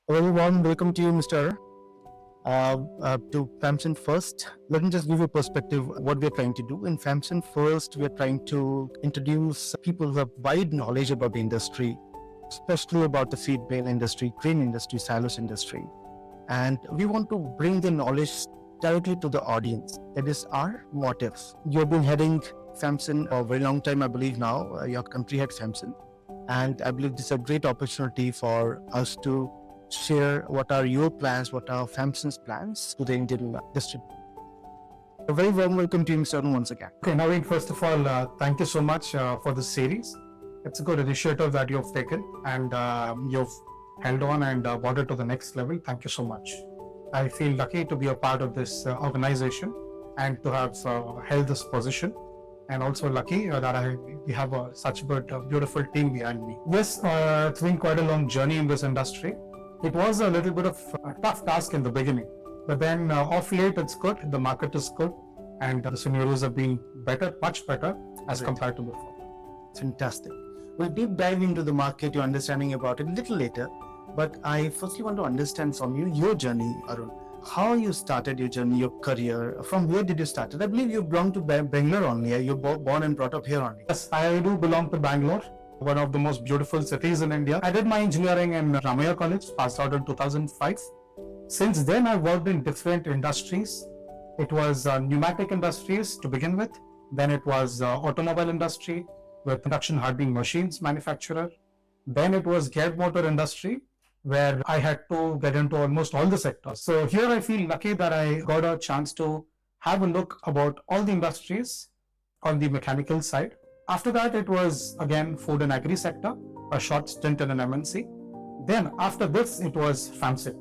A very warm welcome to you, Mr. To FAMSUN First. Let me just give you a perspective what we're trying to do. In FAMSUN First, we're trying to introduce people who have wide knowledge about the industry, especially about the feed bale industry, grain industry, silos industry. And we want to bring the knowledge directly to the audience. That is our motive. You've been heading FAMSUN for a very long time, I believe now. Your country had FAMSUN. And I believe this is a great opportunity for us to share what are your plans, what are FAMSUN's plans to the Indian industry. A very warm welcome to you, Mr. Arun, once again. Okay, Naveen, first of all, thank you so much for this series. It's a good initiative that you've taken and you've held on and brought it to the next level. Thank you so much. I feel lucky to be a part of this organization and to have held this position, and also lucky that we have such a good, beautiful team behind me. Yes, it's been quite a long journey in this industry. It was a little bit of a tough task in the beginning, but then off late it's good, the market is good, and the scenarios have been better, much better as compared to before. Fantastic. We'll deep dive into the market, your understanding about it a little later, but I firstly want to understand from you your journey, Arun. How you started your journey, your career, from where did you start? I believe you belong to Bangalore only, you're born and brought up here only. Yes, I do belong to Bangalore, one of the most beautiful cities in India. I did my engineering in Ramaiah College, passed out in 2005. Since then, I worked in different industries. It was pneumatic industries to begin with. Then it was automobile industry with production hardening machines manufacturer. Then it was gear motor industry, where I had to get into almost all the sectors. So here I feel lucky that I got a chance to have a look about all the industries on the mechanical side. After that, it was again food and agri sector, a short stint in an MNC. Then after this, it was FAMSUN.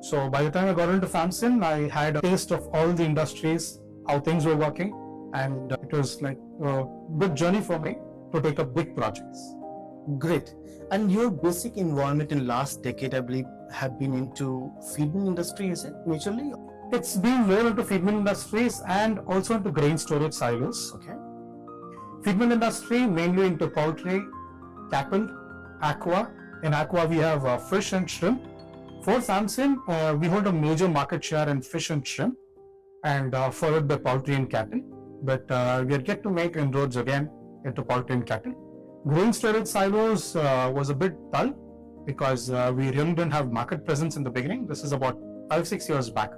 So by the time I got into FAMSUN, I had a taste of all the industries, how things were working, and it was like a good journey for me to take up big projects. Great. And your basic involvement in last decade, I believe, have been into feed mill industry, is it, majorly? It's been more into feed mill industries and also into grain storage silos. Okay. Feed mill industry, mainly into poultry, cattle, aqua. In aqua, we have fish and shrimp. For FAMSUN, we hold a major market share in fish and shrimp, and followed by poultry and cattle. But we are yet to make inroads again into poultry and cattle. Grain storage silos was a bit dull because we really didn't have market presence in the beginning. This is about 5-6 years back.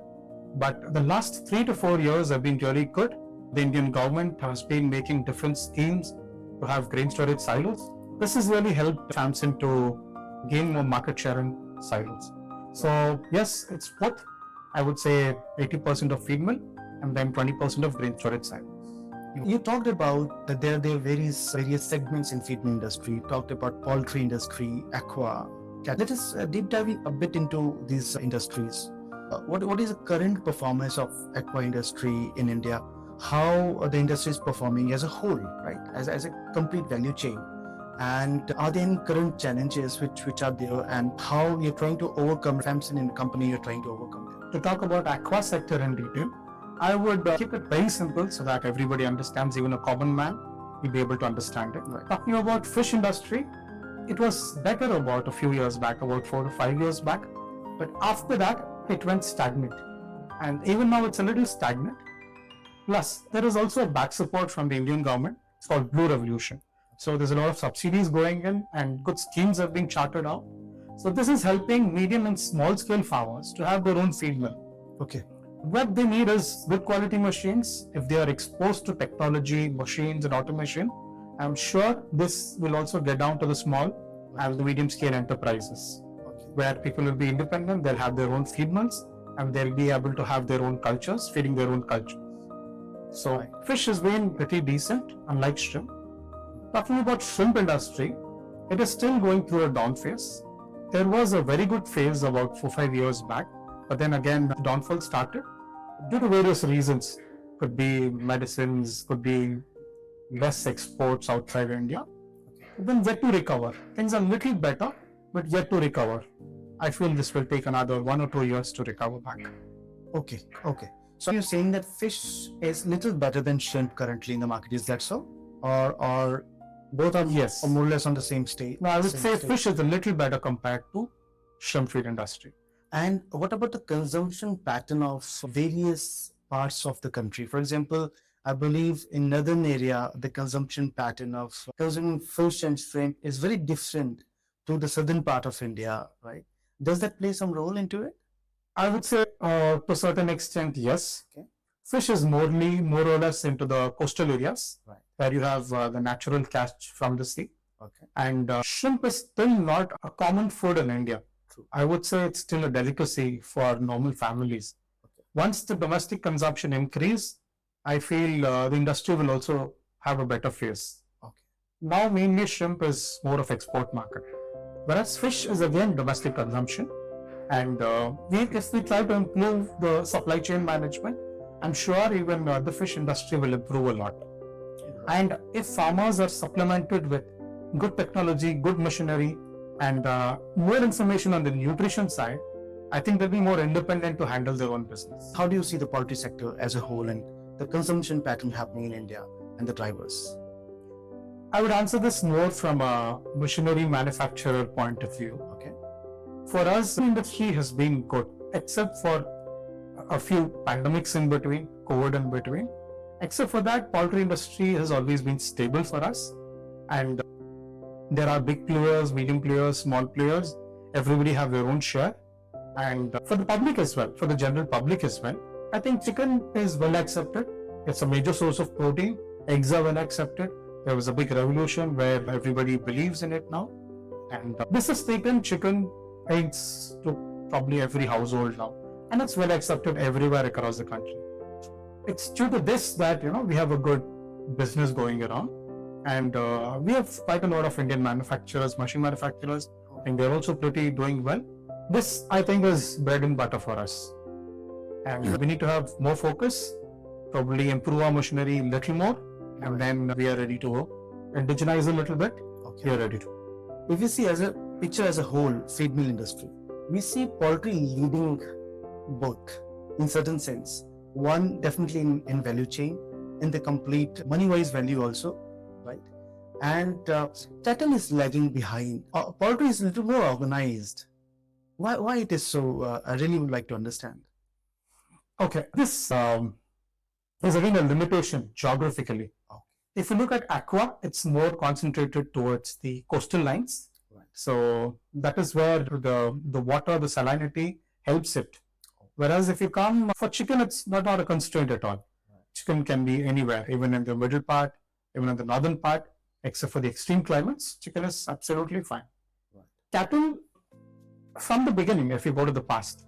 But the last 3 to 4 years have been really good. The Indian government has been making different schemes to have grain storage silos. This has really helped FAMSUN to gain more market share in silos. So yes, it's both. I would say 80% of feed mill and then 20% of grain storage silos. You talked about that there are various segments in feed mill industry. You talked about poultry industry, aqua. Let us deep dive a bit into these industries. What is the current performance of aqua industry in India? How the industry is performing as a whole, right? As a complete value chain. And are there any current challenges which are there, and how you're trying to overcome FAMSUN in the company you're trying to overcome them? To talk about aqua sector in detail, I would keep it very simple so that everybody understands, even a common man will be able to understand it. Right. Talking about fish industry, it was better about a few years back, about 4 to 5 years back. But after that, it went stagnant. And even now it's a little stagnant. Plus, there is also a back support from the Indian government. It's called Blue Revolution. So there's a lot of subsidies going in and good schemes are being charted out. So this is helping medium and small scale farmers to have their own feed mill. Okay. What they need is good quality machines. If they are exposed to technology, machines and automation, I'm sure this will also get down to the small and the medium scale enterprises, where people will be independent, they'll have their own feed mills and they'll be able to have their own cultures, feeding their own cultures. So fish has been pretty decent, unlike shrimp. Talking about shrimp industry, it is still going through a down phase. There was a very good phase about 4-5 years back, but then again the downfall started due to various reasons. Could be medicines, could be less exports outside India. Then yet to recover. Things are a little better, but yet to recover. I feel this will take another 1 or 2 years to recover back. Okay. So you're saying that fish is little better than shrimp currently in the market, is that so? Or both are Yes. more or less on the same stage? No, I would say fish is a little better compared to shrimp feed industry. And what about the consumption pattern of various parts of the country? For example, I believe in northern area, the consumption pattern of consuming fish and shrimp is very different to the southern part of India, right? Does that play some role into it? I would say to a certain extent, yes. Okay. Fish is more or less into the coastal areas, Right. where you have the natural catch from the sea. Okay. And shrimp is still not a common food in India. True. I would say it's still a delicacy for normal families. Okay. Once the domestic consumption increase, I feel the industry will also have a better face. Okay. Now mainly shrimp is more of export market, whereas fish is again domestic consumption. And if we try to improve the supply chain management, I'm sure even the fish industry will improve a lot. And if farmers are supplemented with good technology, good machinery, and more information on the nutrition side, I think they'll be more independent to handle their own business. How do you see the poultry sector as a whole and the consumption pattern happening in India and the drivers? I would answer this more from a machinery manufacturer point of view. Okay. For us, the industry has been good, except for a few pandemics in between, COVID in between. Except for that, poultry industry has always been stable for us. And there are big players, medium players, small players. Everybody have their own share. And for the public as well, for the general public as well, I think chicken is well accepted. It's a major source of protein. Eggs are well accepted. There was a big revolution where everybody believes in it now. And this has taken chicken, eggs to probably every household now. And it's well accepted everywhere across the country. It's due to this that, we have a good business going around. And we have quite a lot of Indian manufacturers, machine manufacturers, and they're also pretty doing well. This, I think, is bread and butter for us. And we need to have more focus, probably improve our machinery a little more, and then we are ready to indigenize a little bit. Okay. We are ready to. If you see as a picture as a whole, feed mill industry, we see poultry leading both in certain sense. One definitely in value chain, in the complete money-wise value also, right? And cattle is lagging behind. Poultry is a little more organized. Why it is so? I really would like to understand. Okay, this is again a limitation geographically. Okay. If you look at aqua, it's more concentrated towards the coastal lines. Right. So that is where the water, the salinity helps it. Whereas if you come for chicken, it's not a constraint at all. Right. Chicken can be anywhere, even in the middle part, even in the northern part, except for the extreme climates, chicken is absolutely fine. Right. Cattle, from the beginning, if you go to the past,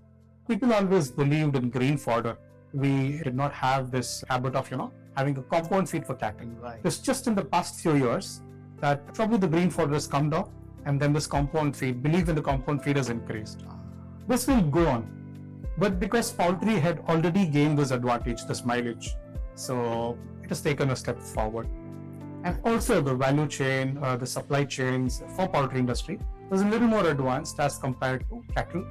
people always believed in green fodder. We did not have this habit of, having a compound feed for cattle. Right. It's just in the past few years that probably the green fodder has come down, and then this compound feed, belief in the compound feed has increased. This will go on. But because poultry had already gained this advantage, this mileage, so it has taken a step forward. And also the value chain, the supply chains for poultry industry was a little more advanced as compared to cattle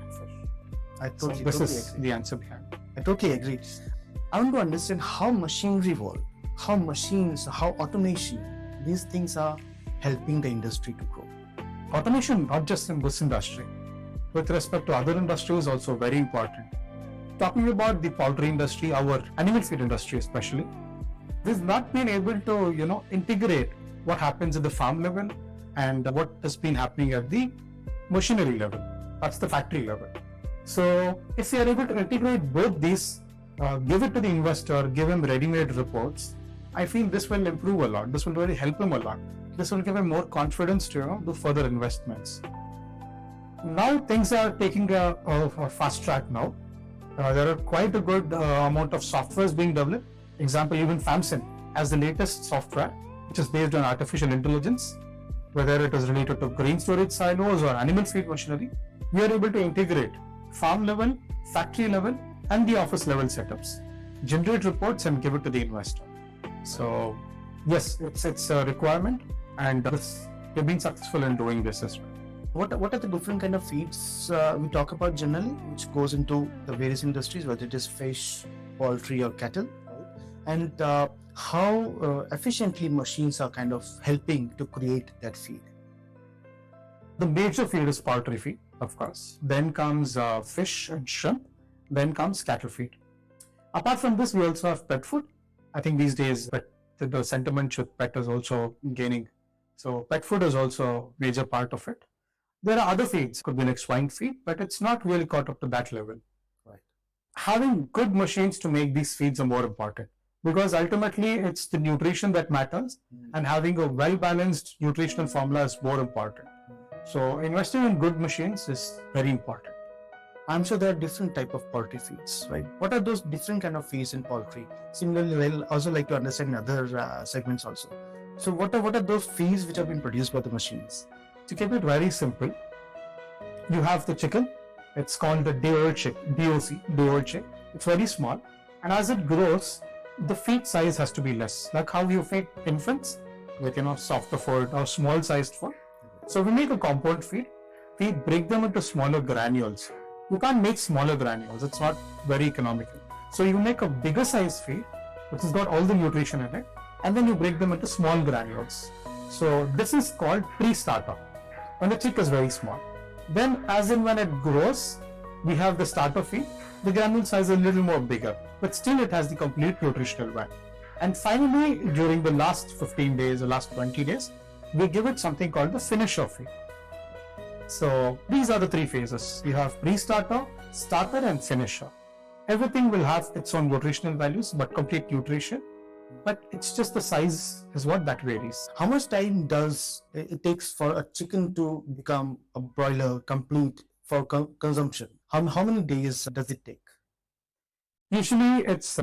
and fish. This is agree. the answer behind. I totally agree. I want to understand how machinery evolve, how machines, how automation, these things are helping the industry to grow. Automation, not just in this industry, with respect to other industries, also very important. Talking about the poultry industry, our animal feed industry especially, we've not been able to, integrate what happens at the farm level and what has been happening at the machinery level. That's the factory level. So if we are able to integrate both these, give it to the investor, give him ready-made reports, I feel this will improve a lot. This will really help him a lot. This will give him more confidence to do further investments. Now things are taking a fast track now. There are quite a good amount of softwares being developed. Example, even FAMSUN has the latest software, which is based on artificial intelligence, whether it is related to grain storage silos or animal feed machinery. We are able to integrate farm level, factory level, and the office level setups, generate reports and give it to the investor. So yes, it's a requirement, and we've been successful in doing this as well. What are the different kind of feeds we talk about generally, which goes into the various industries, whether it is fish, poultry, or cattle, and how efficiently machines are kind of helping to create that feed? The major feed is poultry feed. of course. Then comes fish and shrimp. Then comes cattle feed. Apart from this, we also have pet food. I think these days the sentiment with pet is also gaining. So pet food is also a major part of it. There are other feeds, could be like swine feed, but it's not really caught up to that level. Right. Having good machines to make these feeds are more important, because ultimately it's the nutrition that matters, and having a well-balanced nutritional formula is more important. So investing in good machines is very important. I'm sure there are different type of poultry feeds, right? What are those different kind of feeds in poultry? Similarly, I'll also like to understand other segments also. So what are those feeds which have been produced by the machines? To keep it very simple, you have the chicken. It's called the day-old chick, DOC, day-old chick. It's very small, and as it grows, the feed size has to be less. Like how you feed infants with softer food or small-sized food. So we make a compound feed. We break them into smaller granules. You can't make smaller granules. It's not very economical. So you make a bigger size feed, which has got all the nutrition in it, and then you break them into small granules. So this is called pre-starter, when the chick is very small. Then as in when it grows, we have the starter feed. The granule size is a little more bigger, but still it has the complete nutritional value. And finally, during the last 15 days or last 20 days, we give it something called the finisher feed. So these are the three phases. You have pre-starter, starter and finisher. Everything will have its own nutritional values, but complete nutrition. But it's just the size is what that varies. How much time does it takes for a chicken to become a broiler complete for consumption? How many days does it take? Usually it's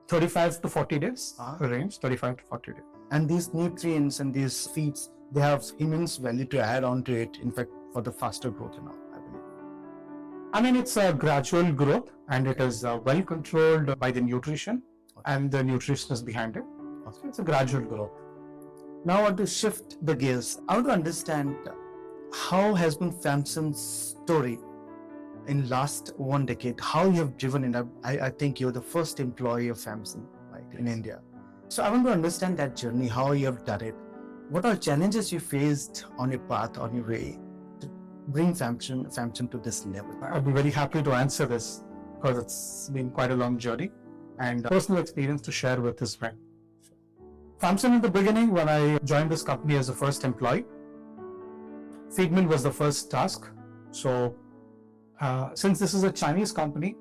35 to 40 days range, 35 to 40 days. And these nutrients and these feeds, they have immense value to add on to it, in fact, for the faster growth and all, I believe. I mean, it's a gradual growth, and it is well controlled by the nutrition and the nutritionist behind it. So it's a gradual growth. Now I want to shift the gears. I want to understand how has been FAMSUN's story in last 1 decade, how you have driven it up. I think you're the first employee of FAMSUN, right, in India. So I want to understand that journey, how you have done it. What are challenges you faced on your path, on your way to bring FAMSUN to this level? I'd be very happy to answer this, because it's been quite a long journey and personal experience to share with this friend. FAMSUN in the beginning, when I joined this company as a first employee, feed mill was the first task. So since this is a Chinese company,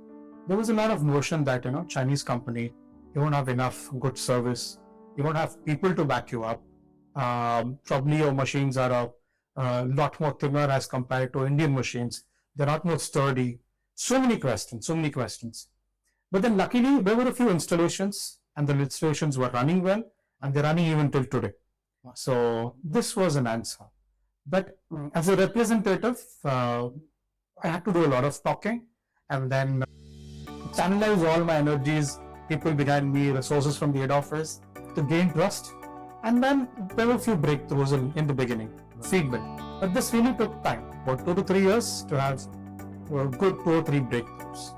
there was a lot of notion that, Chinese company, you won't have enough good service, you won't have people to back you up. Probably your machines are a lot more thinner as compared to Indian machines. They're not more sturdy. So many questions. But then luckily, there were a few installations, and the installations were running well, and they're running even till today. So this was an answer. But as a representative, I had to do a lot of talking, and then channelize all my energies, people behind me, resources from the head office, to gain trust. And then there were a few breakthroughs in the beginning, feed mill. But this really took time, about 2 to 3 years to have a good 2 or 3 breakthroughs.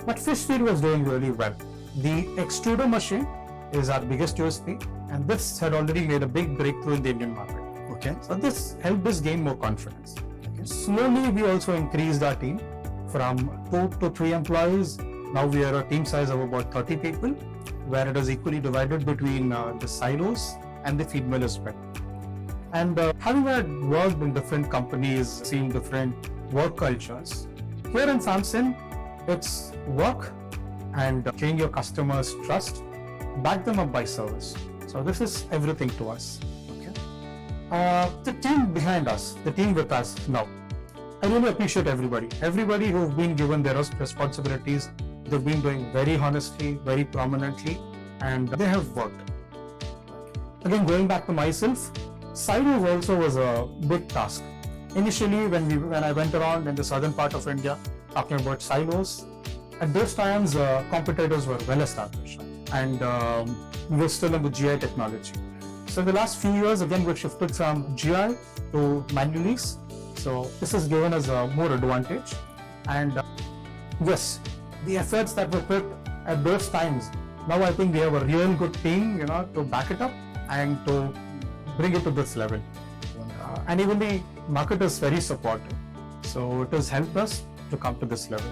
But fish feed was doing really well. The extruder machine is our biggest USP, and this had already made a big breakthrough in the Indian market. Okay. So this helped us gain more confidence. Okay. Slowly, we also increased our team from 2 to 3 employees. Now we are a team size of about 30 people, where it is equally divided between the silos and the feed mill as well. And having worked in different companies, seen different work cultures, here in FAMSUN, it's work and gain your customers' trust, back them up by service. So this is everything to us. Okay. The team behind us, the team with us now, I really appreciate everybody who've been given their responsibilities. They've been doing very honestly, very prominently, and they have worked. Again, going back to myself, silos also was a big task. Initially, when I went around in the southern part of India, talking about silos, at those times, competitors were well established, and we were still in the GI technology. So in the last few years, again, we've shifted from GI to manuals. So this has given us a more advantage. And yes, the efforts that were put at those times, now I think we have a real good team, to back it up and to bring it to this level. And even the Market is very supportive. So it has helped us to come to this level.